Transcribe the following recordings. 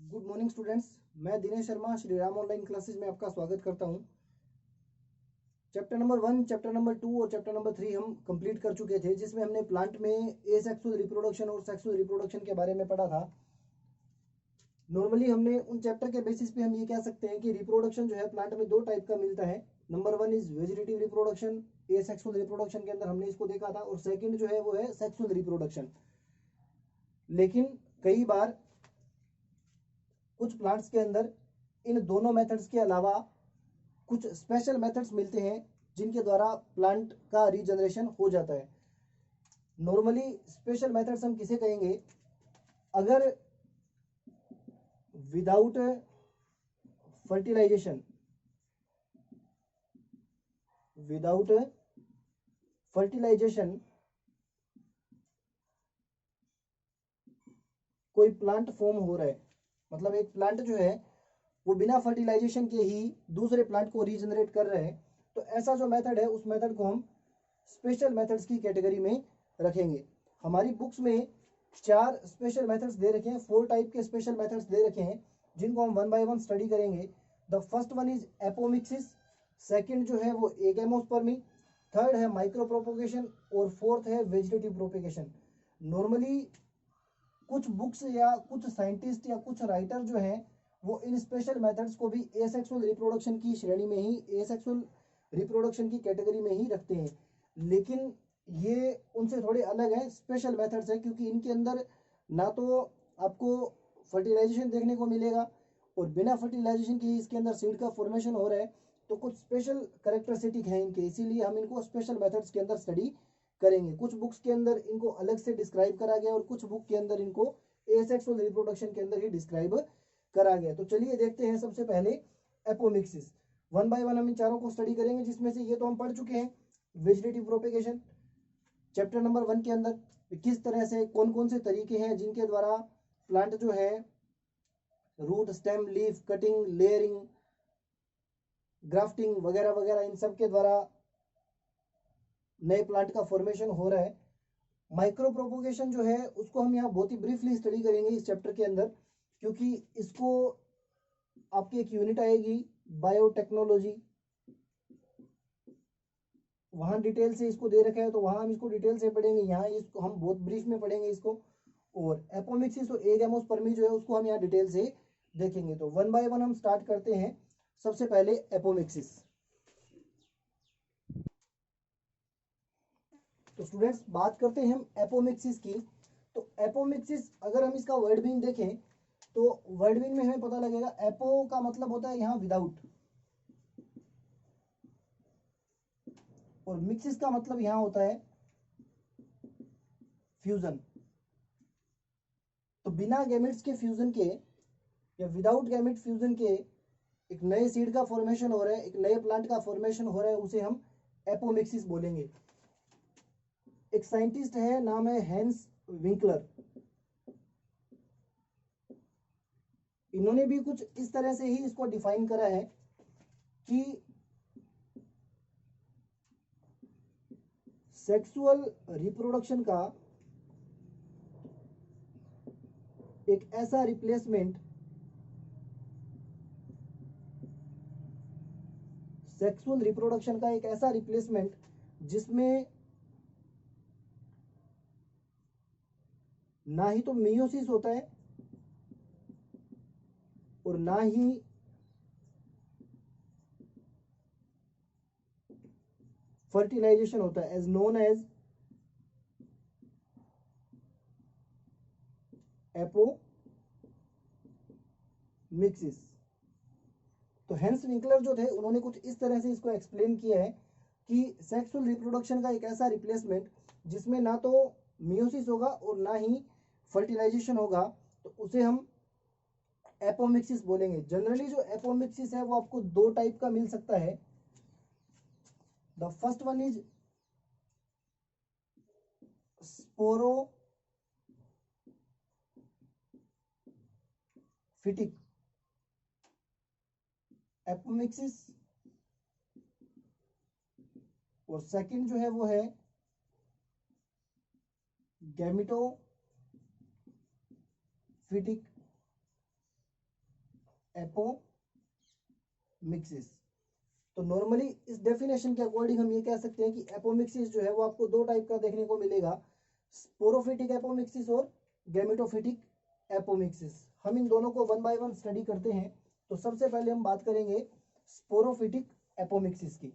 Good morning students. मैं Dinesh Sharma Shri Ram online classes में आपका स्वागत करता हूं। चैप्टर नंबर 1, चैप्टर नंबर 2 और चैप्टर नंबर 3 हम कंप्लीट कर चुके थे, जिसमें हमने प्लांट में एसेक्सुअल रिप्रोडक्शन और सेक्सुअल रिप्रोडक्शन के बारे में पढ़ा था। नॉर्मली हमने उन चैप्टर के बेसिस पे हम ये कह सकते हैं कि रिप्रोडक्शन जो है प्लांट में दो टाइप का मिलता है। Number 1 is vegetative reproduction, asexual reproduction के अंदर हमने इसको देखा था, और सेकंड जो है वो है सेक्सुअल रिप्रोडक्शन। लेकिन कई बार कुछ प्लांट्स के अंदर इन दोनों मेथड्स के अलावा कुछ स्पेशल मेथड्स मिलते हैं जिनके द्वारा प्लांट का रीजनरेशन हो जाता है। नॉर्मली स्पेशल मेथड्स हम किसे कहेंगे? अगर विदाउट फर्टिलाइजेशन कोई प्लांट फॉर्म हो रहा है, मतलब एक प्लांट जो है वो बिना फर्टिलाइजेशन के ही दूसरे प्लांट को रीजनरेट कर रहे हैं, तो ऐसा जो मेथड है उस मेथड को हम स्पेशल मेथड्स की कैटेगरी में रखेंगे। हमारी बुक्स में 4 स्पेशल मेथड्स दे रखे हैं, 4 टाइप के स्पेशल मेथड्स दे रखे हैं, जिनको हम 1 बाय 1 स्टडी करेंगे। The first one is apomixis, second जो है वो एगेमोस्पर्मी, थर्ड है माइक्रो प्रोपोगेशन और फोर्थ है वेजिटेटिव प्रोपेगेशन। नॉर्मली कुछ बुक्स या कुछ साइंटिस्ट या कुछ राइटर जो हैं वो इन स्पेशल मेथड्स को भी एसेक्सुअल रिप्रोडक्शन की श्रेणी में ही, एसेक्सुअल रिप्रोडक्शन की कैटेगरी में ही रखते हैं, लेकिन ये उनसे थोड़े अलग है, स्पेशल मेथड्स है, क्योंकि इनके अंदर ना तो आपको फर्टिलाइजेशन देखने को मिलेगा और बिना फर्टिलाइजेशन के इसके अंदर सीड का फॉर्मेशन हो रहा है, तो कुछ स्पेशल करेक्टरिस्टिक है इनके, इसीलिए हम इनको स्पेशल मेथड्स के अंदर स्टडी करेंगे। कुछ बुक्स के अंदर इनको अलग से डिस्क्राइब करा गया और कुछ बुक के अंदर इनको एसेक्सुअल रिप्रोडक्शन के अंदर ही डिस्क्राइब करा गया। तो चलिए देखते हैं सबसे पहले एपोमिक्सिस। 1 बाय 1 हम इन चारों को स्टडी करेंगे, जिसमें से ये तो हम पढ़ चुके हैं, वेजिटेटिव प्रोपेगेशन चैप्टर नंबर 1 के अंदर किस तरह से कौन कौन से तरीके हैं जिनके द्वारा प्लांट जो है root, stem, leaf, cutting, layering, grafting वगैरह वगैरह इन सब के द्वारा नए प्लांट का फॉर्मेशन हो रहा है। माइक्रो प्रोपोगेशन जो है उसको हम यहाँ बहुत ही ब्रीफली स्टडी करेंगे इस चैप्टर के अंदर, क्योंकि इसको आपकी एक यूनिट आएगी बायोटेक्नोलॉजी, वहां डिटेल से इसको दे रखा है, तो वहां हम इसको डिटेल से पढ़ेंगे, यहाँ इसको हम बहुत ब्रीफ में पढ़ेंगे इसको। और एपोमिक्सिस और एगेमोस्पर्मी जो है उसको हम यहाँ डिटेल से देखेंगे। तो 1 बाय 1 हम स्टार्ट करते हैं। सबसे पहले एपोमिक्सिस। तो स्टूडेंट्स बात करते हैं हम एपोमिक्सिस की। तो एपोमिक्सिस अगर हम इसका वर्ड मीनिंग देखें तो वर्ड मीनिंग में हमें पता लगेगा, एपो का मतलब होता है यहाँ विदाउट, और मिक्सिस का मतलब यहाँ होता है फ्यूजन। तो बिना गैमेट्स के फ्यूजन के या विदाउट गैमेट फ्यूजन के एक नए सीड का फॉर्मेशन हो रहा है, एक नए प्लांट का फॉर्मेशन हो रहा है, उसे हम एपोमिक्सिस बोलेंगे। एक साइंटिस्ट है, नाम है हेंस विंकलर, इन्होंने भी कुछ इस तरह से ही इसको डिफाइन करा है कि सेक्सुअल रिप्रोडक्शन का एक ऐसा रिप्लेसमेंट, सेक्सुअल रिप्रोडक्शन का एक ऐसा रिप्लेसमेंट जिसमें ना ही तो मियोसिस होता है और ना ही फर्टिलाइजेशन होता है, एज नोन एज एपोमिक्सिस। तो हेंस विंकलर जो थे उन्होंने कुछ इस तरह से इसको एक्सप्लेन किया है कि सेक्सुअल रिप्रोडक्शन का एक ऐसा रिप्लेसमेंट जिसमें ना तो मियोसिस होगा और ना ही फर्टिलाइजेशन होगा, तो उसे हम एपोमिक्सिस बोलेंगे। जनरली जो एपोमिक्सिस है वो आपको 2 टाइप का मिल सकता है। The first one is sporophytic apomixis, और सेकंड जो है वो है गैमिटोफिटिक एपोमिक्सिस। तो नॉर्मली इस डेफिनेशन के अकॉर्डिंग हम ये कह सकते हैं कि एपोमिक्सिस जो है वो आपको दो टाइप का देखने को मिलेगा, स्पोरोफिटिक एपोमिक्सिस और गैमेटोफिटिक एपोमिक्सिस। हम इन दोनों को वन बाय वन स्टडी करते हैं। तो सबसे पहले हम बात करेंगे स्पोरोफिटिक एपोमिक्सिस की।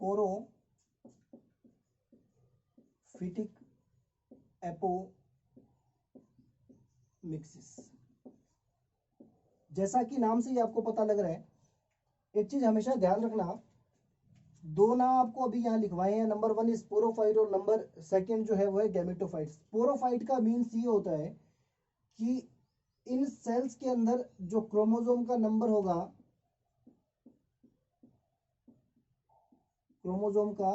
स्पोरोफिटिक एपोमिक्सिस, जैसा कि नाम से ही आपको पता लग रहा है, एक चीज हमेशा ध्यान रखना, दो नाम आपको अभी यहाँ लिखवाए हैं, नंबर 1 स्पोरोफाइट और नंबर 2 जो है वो है गैमेटोफाइट। स्पोरोफाइट का मीन्स ये होता है कि इन सेल्स के अंदर जो क्रोमोसोम का नंबर होगा, क्रोमोसोम का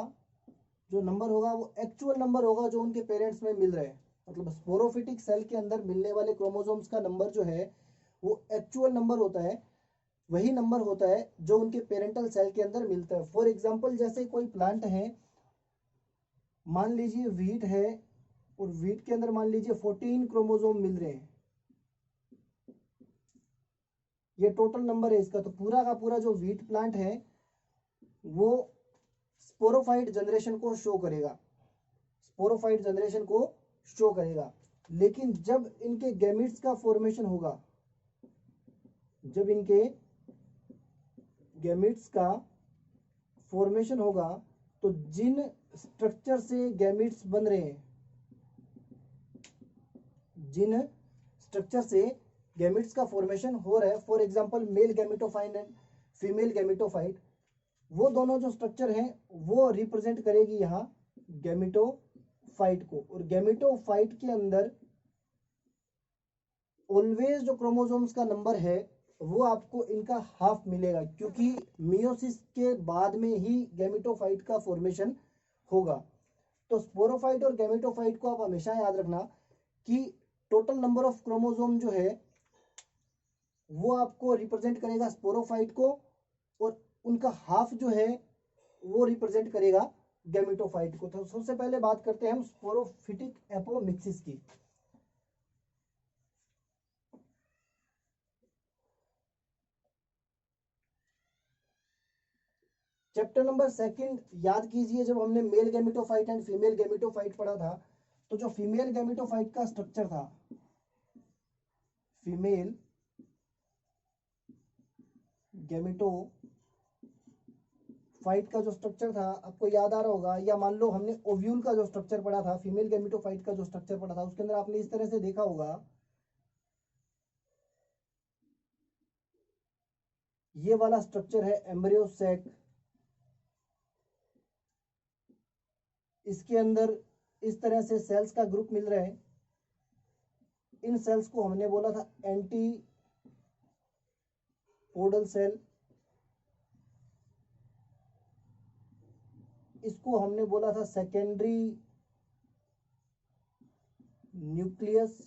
जो नंबर होगा वो एक्चुअल नंबर होगा जो उनके पेरेंट्स में मिल रहा है। मतलब स्पोरोफिटिक सेल के अंदर मिलने वाले क्रोमोसोम्स का नंबर जो है वो एक्चुअल नंबर होता है, वही नंबर होता है जो उनके पेरेंटल सेल के अंदर मिलता है। फॉर एग्जांपल जैसे कोई प्लांट है, मान लीजिए वीट है, और वीट के अंदर मान लीजिए 14 क्रोमोसोम मिल रहे हैं, ये टोटल नंबर है इसका। तो पूरा का पूरा जो वीट प्लांट है वो स्पोरोफाइट जनरेशन को शो करेगा, स्पोरोफाइट जनरेशन को शो करेगा। लेकिन जब इनके गैमीट्स का फॉर्मेशन होगा, जब इनके गैमीट्स का फॉर्मेशन होगा, तो जिन स्ट्रक्चर से गैमीट्स बन रहे हैं, जिन स्ट्रक्चर से गैमीट्स का फॉर्मेशन हो रहा है, for example male gametophyte and female gametophyte, वो दोनों जो स्ट्रक्चर हैं वो रिप्रेजेंट करेगी यहाँ गैमेटोफाइट को। और गैमेटोफाइट के अंदर ऑलवेज जो क्रोमोसोम्स का नंबर है वो आपको इनका हाफ मिलेगा, क्योंकि मियोसिस के बाद में ही गैमेटोफाइट का फॉर्मेशन होगा। तो स्पोरोफाइट और गैमेटोफाइट को आप हमेशा याद रखना कि टोटल नंबर ऑफ क्रोमोसोम जो है वो आपको रिप्रेजेंट करेगा स्पोरोफाइट को, और उनका हाफ जो है वो रिप्रेजेंट करेगा गैमेटोफाइट को। तो सबसे पहले बात करते हैं हम स्पोरोफिटिक एपोमिक्सिस की। चैप्टर नंबर 2 याद कीजिए, जब हमने male gametophyte and female gametophyte पढ़ा था, तो जो फीमेल गैमेटोफाइट का स्ट्रक्चर था, फीमेल गैमेटोफाइट का जो स्ट्रक्चर था आपको याद आ रहा होगा, या मान लो हमने ओव्यूल का जो स्ट्रक्चर पढ़ा था, फीमेल गैमेटोफाइट का जो स्ट्रक्चर पढ़ा था, उसके अंदर आपने इस तरह से देखा होगा, ये वाला स्ट्रक्चर है एम्ब्रियो सैक, इसके अंदर इस तरह से सेल्स का ग्रुप मिल रहा है। इन सेल्स को हमने बोला था एंटीपोडल सेल, इसको हमने बोला था सेकेंडरी न्यूक्लियस,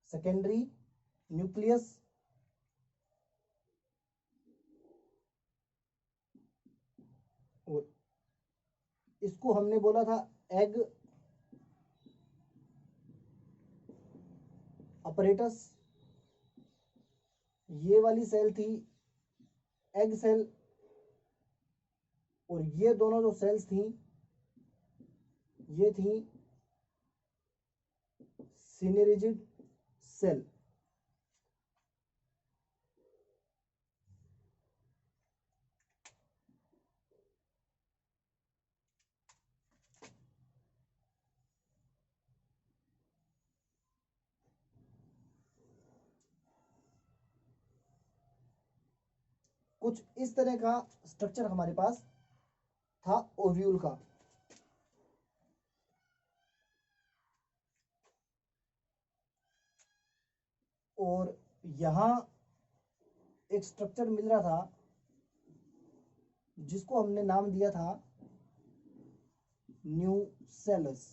सेकेंडरी न्यूक्लियस, और इसको हमने बोला था एग अपरेटस। ये वाली सेल थी एग सेल, और ये दोनों जो सेल्स थी ये थी सिनेरिजिड सेल। कुछ इस तरह का स्ट्रक्चर हमारे पास था ओव्यूल का। और यहां एक स्ट्रक्चर मिल रहा था जिसको हमने नाम दिया था न्यूसेलस।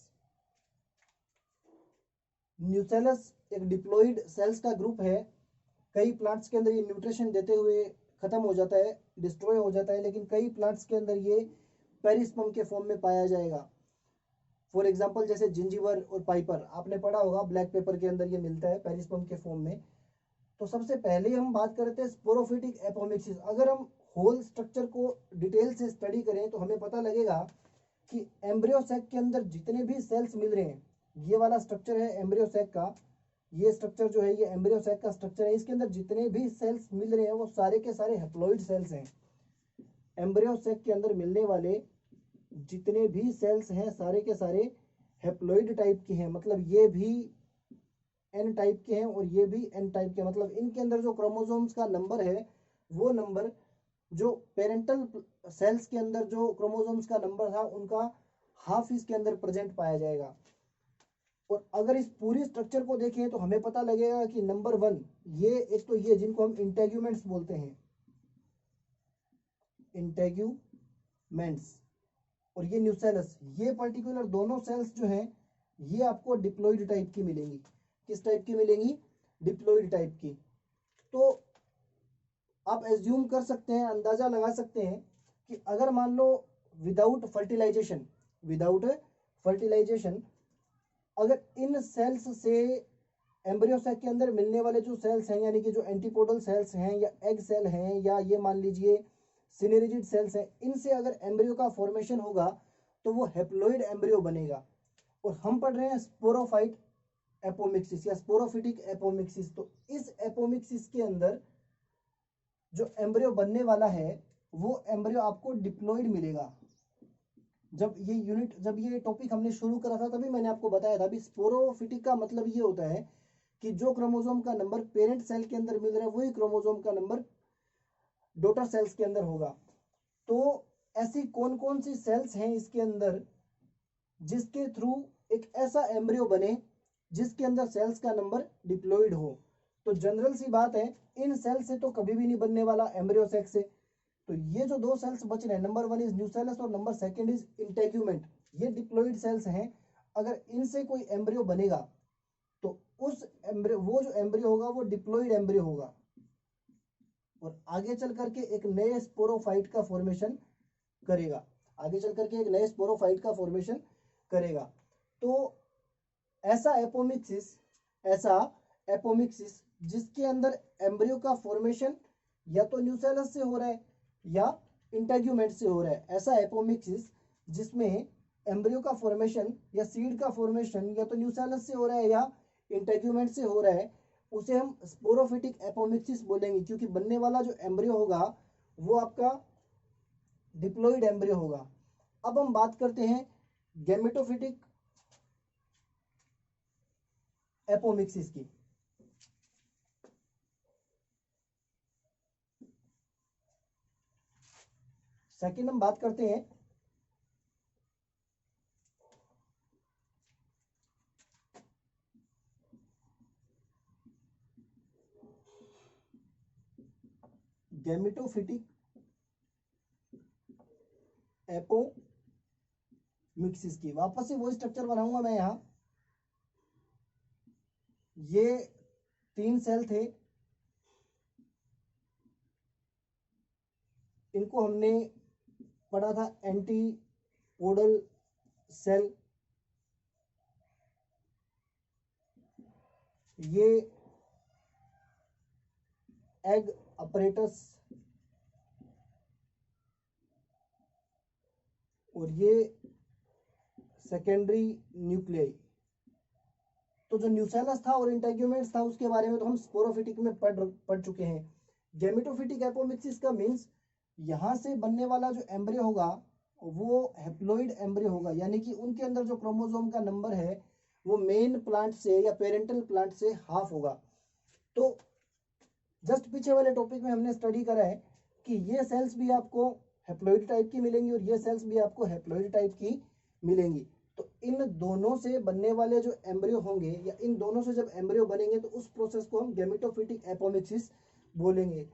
न्यूसेलस एक डिप्लॉइड सेल्स का ग्रुप है कई प्लांट्स के अंदर ये न्यूट्रिशन देते हुए खत्म हो जाता है, डिस्ट्रॉय हो जाता है, लेकिन कई प्लांट्स के अंदर ये पेरिस्पर्म के फॉर्म में पाया जाएगा। फॉर एग्जाम्पल जैसे जिंजीवर और पाइपर, आपने पढ़ा होगा ब्लैक पेपर के अंदर ये मिलता है पेरिस्पर्म के फॉर्म में। तो सबसे पहले हम बात करते हैं स्पोरोफिटिक एपोमिक्सिस। अगर हम होल स्ट्रक्चर को डिटेल से स्टडी करें तो हमें पता लगेगा कि एम्ब्रियो सैक के अंदर जितने भी सेल्स मिल रहे हैं, ये वाला स्ट्रक्चर है एम्ब्रियो सैक का, ये स्ट्रक्चर जो है ये एम्ब्रियो सैक का स्ट्रक्चर है, इसके अंदर जितने भी सेल्स मिल रहे हैं वो सारे के सारे हेप्लॉइड सेल्स हैं। एम्ब्रियो सैक के अंदर मिलने वाले जितने भी सेल्स हैं सारे के सारे हेप्लॉइड टाइप के हैं, मतलब ये भी एन टाइप के हैं और ये भी एन टाइप के, मतलब इनके अंदर जो क्रोमोसोम्स का नंबर है वो नंबर जो पेरेंटल सेल्स के अंदर जो क्रोमोसोम्स का नंबर था उनका हाफ इसके अंदर प्रेजेंट पाया जाएगा। और अगर इस पूरी स्ट्रक्चर को देखें तो हमें पता लगेगा कि नंबर 1 ये एक तो ये जिनको हम इंटेग्यूमेंट्स बोलते हैं, इंटेग्यूमेंट्स, और ये न्यूसेलस, ये पर्टिकुलर दोनों सेल्स जो हैं ये आपको डिप्लॉइड टाइप की मिलेंगी। किस टाइप की मिलेंगी? डिप्लॉइड टाइप की। तो आप एज्यूम कर सकते हैं, अंदाजा लगा सकते हैं कि अगर मान लो विदाउट फर्टिलाइजेशन, विदाउट फर्टिलाइजेशन अगर इन सेल्स से एम्ब्रियो सैक के अंदर मिलने वाले जो सेल्स हैं, यानी कि जो एंटीपोडल सेल्स हैं या एग सेल हैं या ये मान लीजिए सिनेरिजिड सेल्स हैं, इनसे अगर एम्ब्रियो का फॉर्मेशन होगा तो वो हेप्लॉइड एम्ब्रियो बनेगा। और हम पढ़ रहे हैं स्पोरोफाइट एपोमिक्सिस या स्पोरोफिटिक एपोमिक्सिस। तो इस एपोमिक्सिस के अंदर जो एम्ब्रियो बनने वाला है वो एम्ब्रियो आपको डिप्लॉइड मिलेगा। जब ये टॉपिक हमने शुरू करा था तभी मैंने आपको बताया था, अभी स्पोरोफिटिक का मतलब ये होता है कि जो क्रोमोसोम का नंबर पेरेंट सेल के अंदर मिल रहा है वही क्रोमोसोम का नंबर डॉटर सेल्स के अंदर होगा। तो ऐसी कौन कौन सी सेल्स हैं इसके अंदर जिसके थ्रू एक ऐसा एम्ब्रियो बने जिसके अंदर सेल्स का नंबर डिप्लॉइड हो? तो जनरल सी बात है, इन सेल से तो कभी भी नहीं बनने वाला एम्ब्रियो सेक से। तो ये जो दो सेल्स बच रहे हैं, नंबर 1 इज न्यूसेलस और नंबर 2 इज इंटेग्यूमेंट, ये डिप्लॉइड सेल्स हैं। अगर इनसे कोई एम्ब्रियो बनेगा तो उस एम्ब्रियो, वो जो एम्ब्रियो होगा वो डिप्लॉइड एम्ब्रियो होगा और आगे चल करके एक नए स्पोरोफाइट का फॉर्मेशन करेगा, आगे चल करके एक नए स्पोरोफाइट का फॉर्मेशन करेगा। तो ऐसा एपोमिक्सिस जिसके अंदर एम्ब्रियो का फॉर्मेशन या तो न्यूसेलस से हो रहा है या इंटेग्यूमेंट से हो रहा है, ऐसा एपोमिक्सिस जिसमें एम्ब्रियो का फॉर्मेशन या सीड का फॉर्मेशन या तो न्यूसेलस से हो रहा है या इंटेग्यूमेंट से हो रहा है, उसे हम स्पोरोफिटिक एपोमिक्सिस बोलेंगे, क्योंकि बनने वाला जो एम्ब्रियो होगा वो आपका डिप्लॉइड एम्ब्रियो होगा। अब हम बात करते हैं गैमेटोफिटिक एपोमिक्सिस की। सेकंड हम बात करते हैं गैमेटोफिटिक एपोमिक्सिस की। वापस से वो स्ट्रक्चर बनाऊंगा मैं यहां, ये 3 सेल थे, इनको हमने पढ़ा था एंटीपोडल सेल, ये एग अपरेटस और ये सेकेंडरी न्यूक्लियाई। तो जो न्यूसेलस था और इंटेग्यूमेंट्स था उसके बारे में तो हम स्पोरोफिटिक में पढ़ चुके हैं। गैमेटोफिटिक एपोमिक्सिस का मीन्स यहाँ से बनने वाला जो एम्ब्रियो होगा वो हेप्लॉइड एम्ब्रियो होगा, यानी कि उनके अंदर जो क्रोमोसोम का नंबर है वो मेन प्लांट से या पेरेंटल प्लांट से हाफ होगा। तो जस्ट पीछे वाले टॉपिक में हमने स्टडी करा है कि ये सेल्स भी आपको हेप्लॉइड टाइप की मिलेंगी और ये सेल्स भी आपको हेप्लॉइड टाइप की मिलेंगी। तो इन दोनों से बनने वाले जो एम्ब्रियो होंगे या इन दोनों से जब एम्ब्रियो बनेंगे तो उस प्रोसेस को हम गैमेटोफिटिक एपोमिक्सिस बोलेंगे।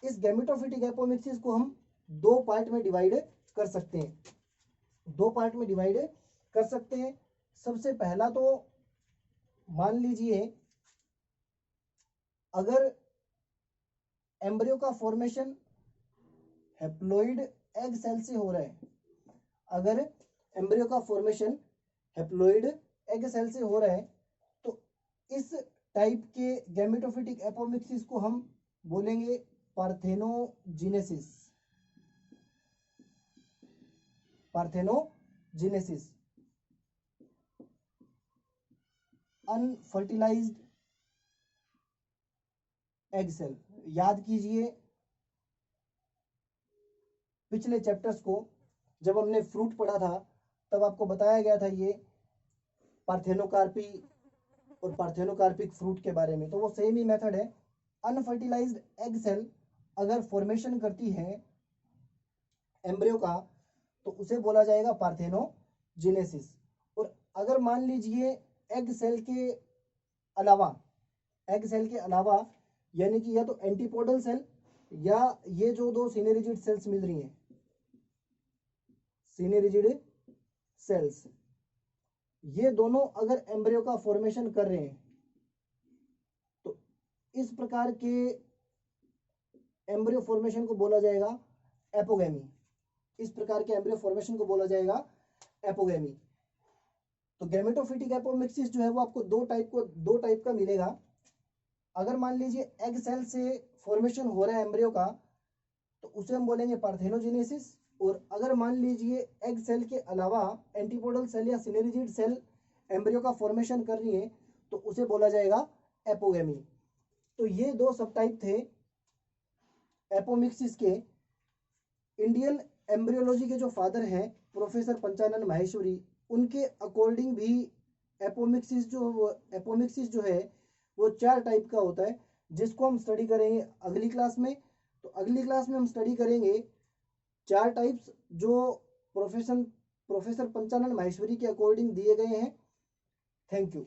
इस गैमेटोफिटिक एपोमिक्सिस को हम 2 पार्ट में डिवाइड कर सकते हैं, 2 पार्ट में डिवाइड कर सकते हैं। सबसे पहला तो मान लीजिए अगर एम्ब्रियो का फॉर्मेशन हैप्लॉइड एग सेल से हो रहा है, अगर एम्ब्रियो का फॉर्मेशन हैप्लॉइड एग सेल से हो रहा है, तो इस टाइप के गैमेटोफिटिक एपोमिक्सिस को हम बोलेंगे parthenogenesis. Parthenogenesis. Unfertilised egg cell, याद कीजिए पिछले चैप्टर्स को जब हमने फ्रूट पढ़ा था तब आपको बताया गया था ये पार्थेनोकार्पी और पार्थेनोकार्पिक फ्रूट के बारे में। तो वो सेम ही मेथड है। अनफर्टिलाइज्ड एग सेल अगर फॉर्मेशन करती है एम्ब्रियो का तो उसे बोला जाएगा पार्थेनोजेनेसिस। और अगर मान लीजिए एग सेल के अलावा, एग सेल के अलावा यानी कि या तो एंटीपोडल सेल या ये जो दो सिनेरिजिड सेल्स मिल रही हैं, सिनेरिजिड सेल्स, ये दोनों अगर एम्ब्रियो का फॉर्मेशन कर रहे हैं तो इस प्रकार के एम्ब्रियो फॉर्मेशन को बोला जाएगा एपोगेमी। इस प्रकार के एम्ब्रियो फॉर्मेशन को बोला जाएगा एपोगेमी। तो गैमेटोफिटिक एपोमिक्सिस जो है वो आपको दो टाइप का मिलेगा। अगर मान लीजिए एग सेल से फॉर्मेशन हो रहा है एम्ब्रियो का तो उसे हम बोलेंगे पार्थेनोजेनेसिस। और अगर मान लीजिए एग सेल के अलावा एंटीपोडल सेल या सिनेरिजिड सेल एम्ब्रियो का फॉर्मेशन कर रही है तो उसे बोला जाएगा एपोगेमी। तो ये दो सब टाइप थे एपोमिक्सिस के। इंडियन एम्ब्रियोलॉजी के जो फादर हैं प्रोफेसर पंचानन माहेश्वरी, उनके अकॉर्डिंग भी एपोमिक्सिस जो है वो 4 टाइप का होता है, जिसको हम स्टडी करेंगे अगली क्लास में। तो अगली क्लास में हम स्टडी करेंगे 4 टाइप्स जो प्रोफेसर पंचानन माहेश्वरी के अकॉर्डिंग दिए गए हैं। Thank you.